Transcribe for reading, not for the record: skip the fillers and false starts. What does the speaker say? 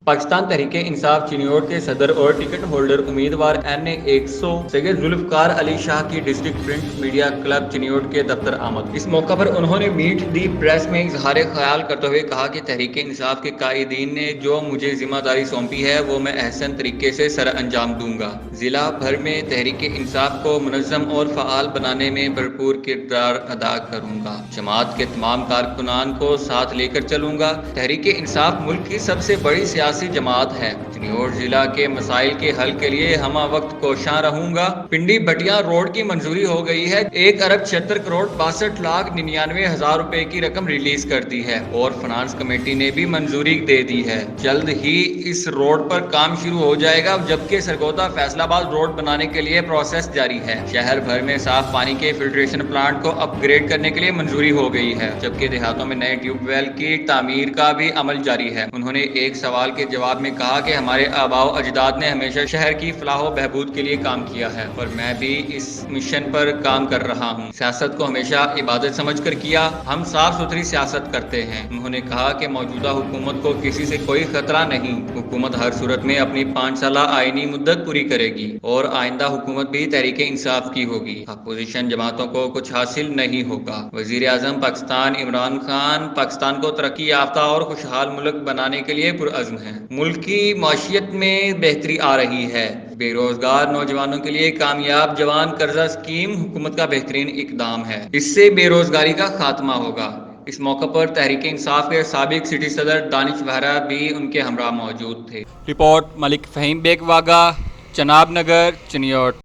پاکستان تحریک انصاف چنیوٹ کے صدر اور ٹکٹ ہولڈر امیدوار NA 100 سید ذوالفقار علی شاہ کی district print media club Chiniot کے دفتر آمد۔ اس موقع پر انہوں نے میٹ دی پریس میں اظہار خیال کرتے ہوئے کہا کہ تحریک انصاف کے قائدین نے جو مجھے ذمہ داری سونپی ہے وہ میں احسن طریقے سے سر انجام دوں گا۔ ضلع بھر میں تحریک انصاف کو منظم اور فعال بنانے میں بھرپور کردار ادا کروں گا۔ جماعت کے تمام کارکنان کو ساتھ لے کر چلوں گا۔ تحریک انصاف ملک کی سب سے بڑی سیاسی جماعت ہے۔ چنیوٹ ضلع کے مسائل کے حل کے لیے ہمہ وقت کوشاں رہوں گا۔ پنڈی بٹیا روڈ کی منظوری ہو گئی ہے۔ 1,76,62,99,000 روپے کی رقم ریلیز کر دی ہے اور فنانس کمیٹی نے بھی منظوری دے دی ہے۔ جلد ہی اس روڈ پر کام شروع ہو جائے گا، جبکہ سرگودا فیصل آباد روڈ بنانے کے لیے پروسیس جاری ہے۔ شہر بھر میں صاف پانی کے فلٹریشن پلانٹ کو اپ گریڈ کرنے کے لیے منظوری ہو گئی ہے، جبکہ دیہاتوں میں نئے ٹیوب ویل کی تعمیر کا بھی عمل جاری ہے۔ انہوں نے ایک سوال کے جواب میں کہا کہ ہمارے آباء و اجداد نے ہمیشہ شہر کی فلاح و بہبود کے لیے کام کیا ہے اور میں بھی اس مشن پر کام کر رہا ہوں۔ سیاست کو ہمیشہ عبادت سمجھ کر کیا، ہم صاف ستھری سیاست کرتے ہیں۔ انہوں نے کہا کہ موجودہ حکومت کو کسی سے کوئی خطرہ نہیں۔ حکومت ہر صورت میں اپنی 5 سالہ آئینی مدت پوری کرے گی اور آئندہ حکومت بھی تحریک انصاف کی ہوگی۔ اپوزیشن جماعتوں کو کچھ حاصل نہیں ہوگا۔ وزیر اعظم پاکستان عمران خان پاکستان کو ترقی یافتہ اور خوشحال ملک بنانے کے لیے پرعزم ہیں۔ ملک کی معیشت میں بہتری آ رہی ہے۔ بے روزگار نوجوانوں کے لیے کامیاب جوان قرضہ اسکیم حکومت کا بہترین اقدام ہے۔ اس سے بے روزگاری کا خاتمہ ہوگا۔ اس موقع پر تحریک انصاف کے سابق سٹی صدر دانش وہرا بھی ان کے ہمراہ موجود تھے۔ رپورٹ ملک فہیم بیگ واگا، چناب نگر، چنیوٹ۔